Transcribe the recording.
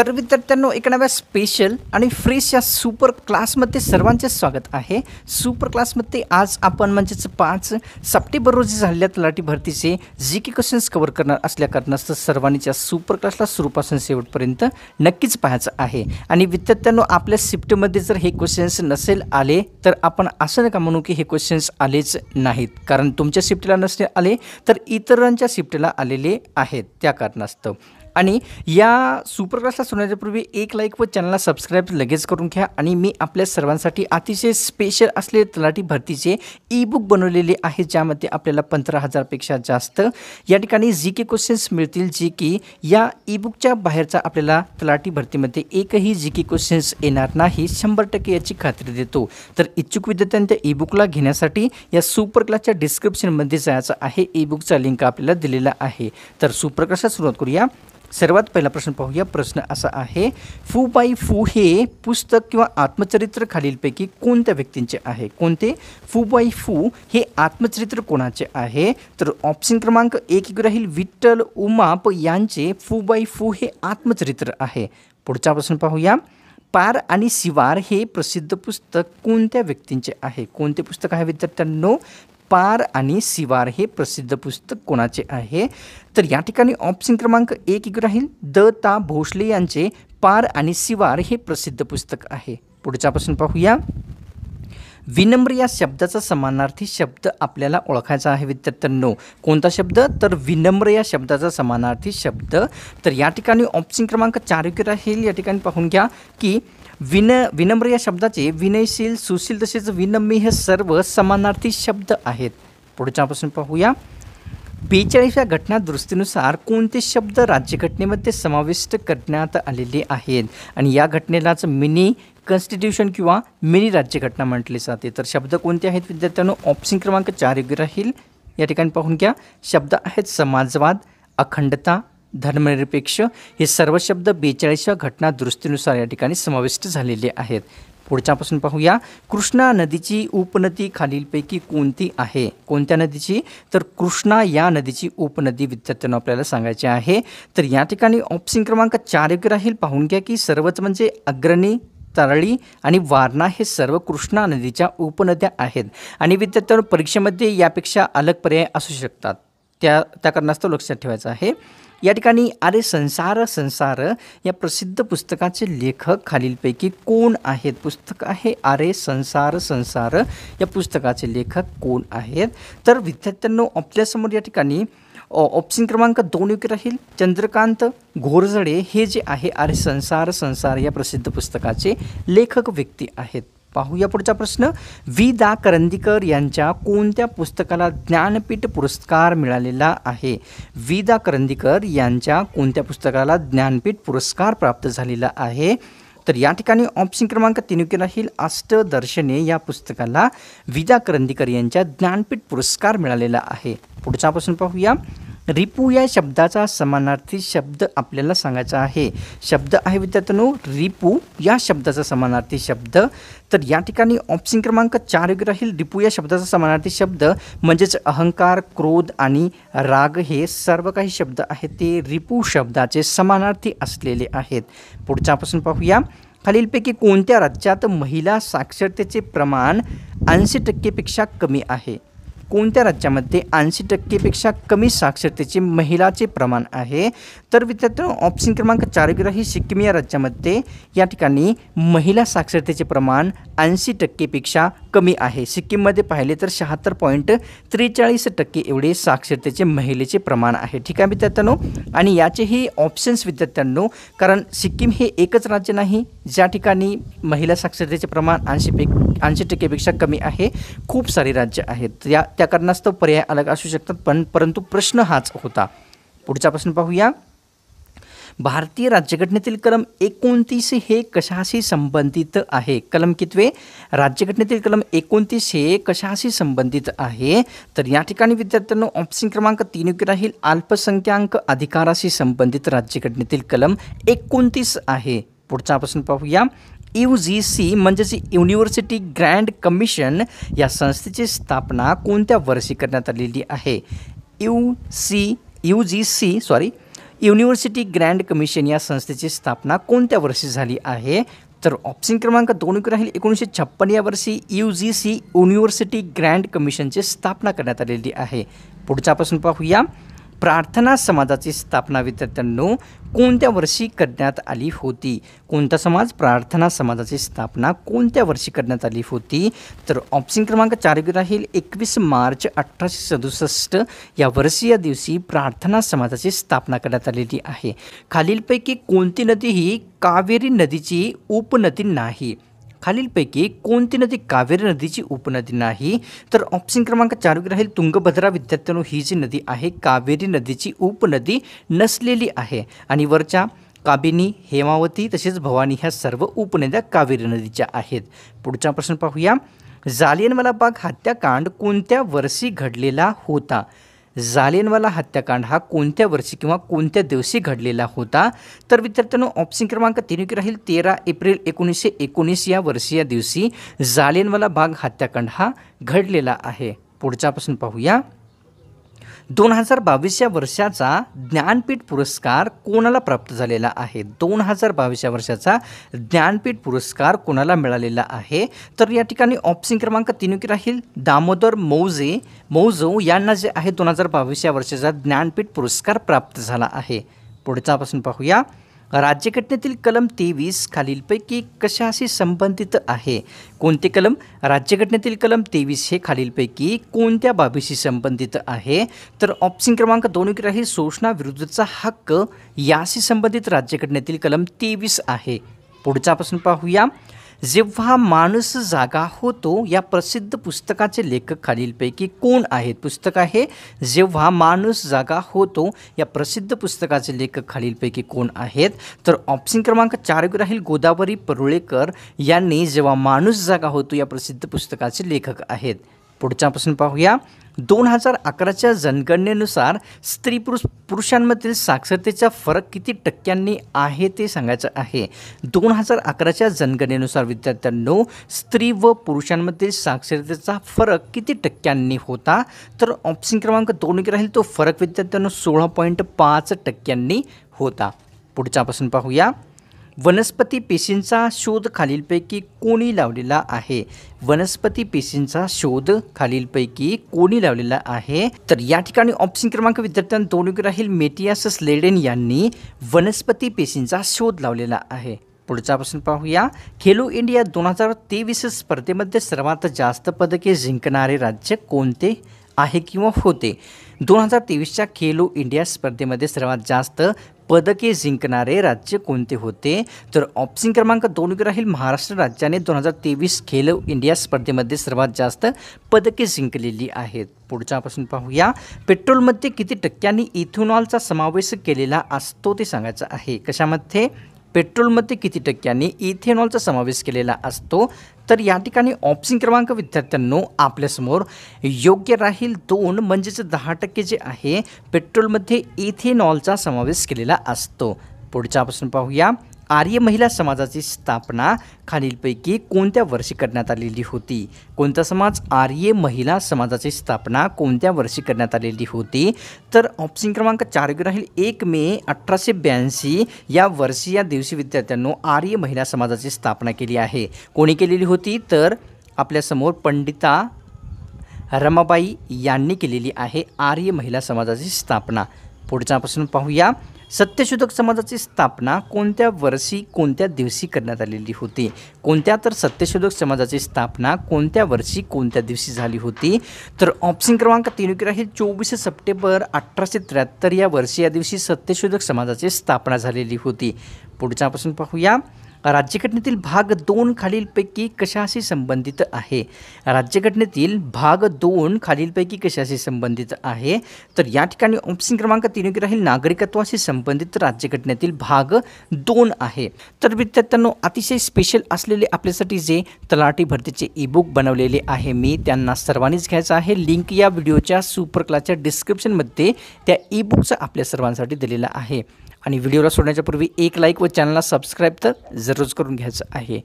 तर विद्यार्थ्यांनो एका नव्या स्पेशल आणि फ्रेश या सुपर क्लासमध्ये सर्वांचे स्वागत आहे। सुपर क्लासमध्ये आज आपण म्हणजेच 5 सप्टेंबर रोजी झालेल्या तलाठी भरतीचे जीके क्वेश्चन्स कव्हर करणार असल्या कारणास्तव सर्वांच्या सुपर क्लासला सुरूपासून शेवटपर्यंत नक्कीच पाहायचं आहे। आणि विद्यार्थ्यांनो आपल्या शिफ्टमध्ये जर हे क्वेश्चन्स नसेल आले तर आपण असं नका म्हणू की हे क्वेश्चन्स आलेच नाहीत, कारण तुमच्या शिफ्टला नसले आले तर इतरांच्या शिफ्टला आलेले आहेत त्या कारणास्तव। आणि या सुपर क्लासला सुनण्यापूर्वी एक लाईक व चॅनलला सबस्क्राईब लगेच करून घ्या। आणि मी आपल्या सर्वांसाठी अतिशय स्पेशल असलेले तलाठी भरतीचे ई बुक बनवलेले आहे, ज्यामध्ये आपल्याला 15,000 पेक्षा जास्त या ठिकाणी जीके क्वेश्चन्स मिळतील, जे की या ई बुकच्या बाहेरचा आपल्याला तलाठी भरतीमध्ये एकही जीके क्वेश्चन्स येणार नाही, 100% याची खात्री देतो। तर इच्छुक विद्यार्थ्यांनी त्या ई बुकला घेण्यासाठी या सुपर क्लासच्या डिस्क्रिप्शनमध्ये जायचं आहे, ई बुकचा लिंक आपल्याला दिलेला आहे। तर सुपर क्लासला सुरुवात करूया। सर्वात पहिला प्रश्न पाहूया। प्रश्न असा आहे, फू बाई फू हे पुस्तक किंवा आत्मचरित्र खालीलपैकी कोणत्या व्यक्तींचे आहे? कोणते? फू बाई फू हे आत्मचरित्र कोणाचे आहे? तर ऑप्शन क्रमांक 1 राहील विठ्ठल उमाप यांचे फू बाई फू हे आत्मचरित्र आहे। पुढचा प्रश्न पाहूया। पार आणि शिवार हे प्रसिद्ध पुस्तक कोणत्या व्यक्तींचे आहे? कोणते पुस्तक आहे विद्यार्थ्यांनो? पार आणि शिवार हे प्रसिद्ध पुस्तक कोणाचे आहे? तर या ठिकाणी ऑप्शन क्रमांक 1 राहील द ता भोसले यांचे पार आणि शिवार हे प्रसिद्ध पुस्तक आहे। पुढचा प्रश्न पाहूया। विनम्र या शब्दाचा समानार्थी शब्द आपल्याला ओळखायचा आहे विद्यार्थ्यांनो। कोणता शब्द? तर विनम्र या शब्दाचा समानार्थी शब्द। तर या ठिकाणी ऑप्शन क्रमांक 4 राहील, या ठिकाणी पाहून घ्या की विनम्र या शब्दाचे विनयशील, सुशील तसेच विनम्य हे सर्व समानार्थी शब्द आहेत। पुढचा प्रश्न पाहूया। 42व्या घटना दुरुस्तीनुसार कोणते शब्द राज्यघटनेमध्ये समाविष्ट करण्यात आलेले आहेत? आणि या घटनेलाच मिनी कॉन्स्टिट्यूशन किंवा मिनी राज्यघटना म्हटले जाते। तर शब्द कोणते आहेत विद्यार्थ्यांनो? ऑप्शन क्रमांक 4 राहील, या ठिकाणी पाहून घ्या। शब्द आहेत समाजवाद, अखंडता, धर्मनिरपेक्ष हे सर्व शब्द 42व्या घटना दुरुस्तीनुसार या ठिकाणी समाविष्ट झालेले आहेत। पुढचा प्रश्न पाहूया। कृष्णा नदीची उपनदी खालीलपैकी कोणती आहे? कोणत्या नदीची? तर कृष्णा या नदीची उपनदी विद्यार्थ्यांना आपल्याला सांगायचे आहे। तर या ठिकाणी ऑप्शन क्रमांक 4 राहील, पाहून घ्या की सर्वच म्हणजे अग्रणी, तरळी आणि वारणा हे सर्व कृष्णा नदीच्या उपनद्या आहेत। आणि विद्यार्थ्यांनो परीक्षेमध्ये यापेक्षा अलग पर्याय असू शकतात, त्या कारणास्तव लक्षात ठेवायचं आहे। या ठिकाणी अरे संसार संसार या प्रसिद्ध पुस्तकाचे लेखक खालीलपैकी कोण आहेत? पुस्तक आहे अरे संसार संसार, या पुस्तकाचे लेखक कोण आहेत? तर विद्यार्थ्यांनो आपल्यासमोर या ठिकाणी ऑप्शन क्रमांक 2 राहील, चंद्रकांत घोरजडे हे जे आहे अरे संसार संसार या प्रसिद्ध पुस्तकाचे लेखक व्यक्ती आहेत। पाहूया पुढचा प्रश्न। वि दा करंदीकर यांच्या कोणत्या पुस्तकाला ज्ञानपीठ पुरस्कार मिळालेला आहे? वि दा करंदीकर यांच्या कोणत्या पुस्तकाला ज्ञानपीठ पुरस्कार प्राप्त झालेला आहे? तर या ठिकाणी ऑप्शन क्रमांक 3 राहील, अष्टदर्शने या पुस्तकाला वि दा करंदीकर यांच्या ज्ञानपीठ पुरस्कार मिळालेला आहे। पुढचा प्रश्न पाहूया। रिपू या शब्दाचा समानार्थी शब्द आपल्याला सांगायचा आहे। शब्द आहे विद्यार्थ्यांनो रिपू या शब्दाचा समानार्थी शब्द। तर या ठिकाणी ऑप्शन क्रमांक 4 राहील, रिपू या शब्दाचा समानार्थी शब्द म्हणजेच अहंकार, क्रोध आणि राग हे सर्व काही शब्द आहेत ते रिपू शब्दाचे समानार्थी असलेले आहेत। पुढचा प्रश्न पाहूया। खालीलपैकी कोणत्या राज्यात महिला साक्षरतेचे प्रमाण 80% पेक्षा कमी आहे? कोणत्या राज्यामध्ये 80% कमी साक्षरतेचे महिलाचे प्रमाण आहे? तर विद्यार्थ्यांनो ऑप्शन क्रमांक 4 राहील, सिक्कीम या राज्यामध्ये या ठिकाणी महिला साक्षरतेचे प्रमाण 80% कमी आहे। सिक्कीममध्ये पाहिले तर 76.43% एवढे साक्षरतेचे महिलेचे प्रमाण आहे। ठीक आहे विद्यार्थ्यांनो, आणि याचेही ऑप्शन्स विद्यार्थ्यांनो, कारण सिक्कीम हे एकच राज्य नाही ज्या ठिकाणी महिला साक्षरतेचे प्रमाण 80% कमी आहे, खूप सारी राज्य आहेत, त्या कारणास्तव पर्याय अलग असू शकतात, परंतु प्रश्न हाच होता। पुढचा प्रश्न पाहूया। भारतीय राज्यघटनेतील कलम 29 हे कशाशी संबंधित आहे? कलम कितवे? राज्यघटनेतील कलम 29 हे कशाशी संबंधित आहे? तर या ठिकाणी विद्यार्थ्यांनो ऑप्शन क्रमांक 3 राहील, अल्पसंख्याक अधिकाराशी संबंधित राज्यघटनेतील कलम 29 आहे। पुढचा प्रश्न पाहूया। UGC म्हणजेच युनिव्हर्सिटी ग्रँड कमिशन या संस्थेची स्थापना कोणत्या वर्षी करण्यात आलेली आहे? युनिव्हर्सिटी ग्रँड कमिशन या संस्थेची स्थापना कोणत्या वर्षी झाली आहे? तर ऑप्शन क्रमांक 2 राहील 1956 या वर्षी UGC युनिव्हर्सिटी ग्रँड कमिशनची स्थापना करण्यात आलेली आहे. पुढच्यापासून पाहूया. प्रार्थना समाजाची स्थापना विद्यार्थ्यांनो कोणत्या वर्षी करण्यात आली होती? कोणता समाज? प्रार्थना समाजाची स्थापना कोणत्या वर्षी करण्यात आली होती? तर ऑप्शन क्रमांक 4 राहील 21 मार्च 1867 या वर्षी या दिवशी प्रार्थना समाजाची स्थापना करण्यात आलेली आहे. खालीलपैकी कोणती नदी ही कावेरी नदीची उपनदी नाही? खालीलपैकी कोणती नदी कावेरी नदीची उपनदी नाही? तर ऑप्शन क्रमांक 4 राहील तुंगभद्रा. विद्यार्थ्यांनो ही जी नदी आहे कावेरी नदीची उपनदी नसलेली आहे आणि वरच्या काबिनी, हेमावती तसेच भवानी ह्या सर्व उपनद्या कावेरी नदीच्या आहेत. पुढचा प्रश्न पाहूया. जालियनवाला बाग हत्याकांड कोणत्या वर्षी घडलेला होता? जालियनवाला हत्याकांड हा कोणत्या वर्षी किंवा कोणत्या दिवशी घडलेला होता? तर विद्यार्थ्यांनो ऑप्शन क्रमांक 3 राहील 13 एप्रिल 1919 या वर्षी या दिवशी जालियनवाला बाग हत्याकांड हा घडलेला आहे. पुढचा प्रश्न पाहूया. 2022 या वर्षाचा ज्ञानपीठ पुरस्कार कोणाला प्राप्त झालेला आहे? 2022 या वर्षाचा ज्ञानपीठ पुरस्कार कोणाला मिळालेला आहे? तर या ठिकाणी ऑप्शन क्रमांक 3 राहील दामोदर मौजो यांना जे आहे 2022 या वर्षाचा ज्ञानपीठ पुरस्कार प्राप्त झाला आहे. पुढचा प्रश्न पाहूया. राज्यघटनेतील कलम 23 खालीलपैकी कशाशी संबंधित आहे? कोणते कलम? राज्यघटनेतील कलम 23 हे खालीलपैकी कोणत्या बाबीशी संबंधित आहे? तर ऑप्शन क्रमांक 2 राहील शोषणाविरुद्धचा हक्क याशी संबंधित राज्यघटनेतील कलम 23 आहे. पुढचा प्रश्न पाहूया. जेव्हा माणूस जागा होतो या प्रसिद्ध पुस्तकाचे लेखक खालीलपैकी कोण आहेत? पुस्तक आहे जेव्हा माणूस जागा होतो या प्रसिद्ध पुस्तकाचे लेखक खालीलपैकी कोण आहेत? तर ऑप्शन क्रमांक 4 राहील गोदावरी परुळेकर यांनी जेव्हा माणूस जागा होतो या प्रसिद्ध पुस्तकाचे लेखक आहेत. पुढचा प्रश्न पाहूया. 2011च्या जनगणनेनुसार स्त्री पुरुषांमधील साक्षरतेचा फरक किती टक्क्यांनी आहे ते सांगायचं आहे. 2011च्या जनगणनेनुसार विद्यार्थ्यांनो स्त्री व पुरुषांमधील साक्षरतेचा फरक किती टक्क्यांनी होता? तर ऑप्शन क्रमांक 2 राहील तो फरक विद्यार्थ्यांनो 16.5 टक्क्यांनी होता. पुढचा प्रश्न पाहूया. वनस्पती पेशींचा शोध खालीलपैकी कोणी लावलेला आहे? वनस्पती पेशींचा शोध खालीलपैकी कोणी लावलेला आहे? तर या ठिकाणी ऑप्शन क्रमांक विद्यार्थ्यांना 2 राहील मेटियास स्लेडेन यांनी वनस्पती पेशींचा शोध लावलेला आहे. पुढचा प्रश्न पाहूया. खेलो इंडिया 2023 स्पर्धेमध्ये सर्वात जास्त पदके जिंकणारे राज्य कोणते आहे किंवा होते? 2023च्या खेलो इंडिया स्पर्धेमध्ये सर्वात जास्त पदके जिंकणारे राज्य कोणते होते? तर ऑप्शन क्रमांक 2 राहील महाराष्ट्र राज्याने 2023 खेलो इंडिया स्पर्धेमध्ये सर्वात जास्त पदके जिंकलेली आहेत. पुढचा प्रश्न पाहूया. पेट्रोलमध्ये किती टक्क्यांनी इथेनॉलचा समावेश केलेला असतो ते सांगायचं आहे. कशामध्ये? पेट्रोलमध्ये किती टक्क्यांनी इथेनॉलचा समावेश केलेला असतो? तर या ठिकाणी ऑप्शन क्रमांक विद्यार्थ्यांनो आपल्यासमोर योग्य राहील 2 म्हणजेच 10% जे आहे पेट्रोलमध्ये इथेनॉलचा समावेश केलेला असतो. पुढचा प्रश्न पाहूया. आर्य महिला समाजाची स्थापना खालीलपैकी कोणत्या वर्षी करण्यात आलेली होती? कोणता समाज? आर्य महिला समाजाची स्थापना कोणत्या वर्षी करण्यात आलेली होती? तर ऑप्शन क्रमांक 4 राहील 1 मे 1882 या वर्षी या दिवशी विद्यार्थ्यांनो आर्य महिला समाजाची स्थापना केली आहे. कोणी केलेली होती? तर आपल्यासमोर पंडिता रमाबाई यांनी केलेली आहे आर्य महिला समाजाची स्थापना. पुढचा प्रश्न पाहूया. सत्यशोधक समाजाची स्थापना कोणत्या वर्षी कोणत्या दिवशी करण्यात आलेली होती? कोणत्या? तर सत्यशोधक समाजाची स्थापना कोणत्या वर्षी कोणत्या दिवशी झाली होती? तर ऑप्शन क्रमांक 3 राहील 24 सप्टेंबर 1873 या वर्षी या दिवशी सत्यशोधक समाजाची स्थापना झालेली होती. पुढचा प्रश्न पाहूया. राज्यघटनेतील भाग 2 खालीलपैकी कशाशी संबंधित आहे? राज्यघटनेतील भाग 2 खालीलपैकी कशाशी संबंधित आहे? तर या ठिकाणी ऑप्शन क्रमांक 3 राहील नागरिकत्वाशी संबंधित राज्यघटनेतील भाग 2 आहे. तर विद्यार्थ्यांनो अतिशय स्पेशल असलेले आपल्यासाठी जे तलाठी भरतीचे ईबुक बनवलेले आहे मी त्यांना सर्वांनीच घ्यायचं आहे. लिंक या व्हिडिओच्या सुपर क्लासच्या डिस्क्रिप्शनमध्ये त्या ईबुकचा आपल्या सर्वांसाठी दिलेला आहे. आणि व्हिडिओला सोडण्याच्या पूर्वी एक लाईक व चॅनलला सबस्क्राईब तर जरूर करून घ्यायचं आहे.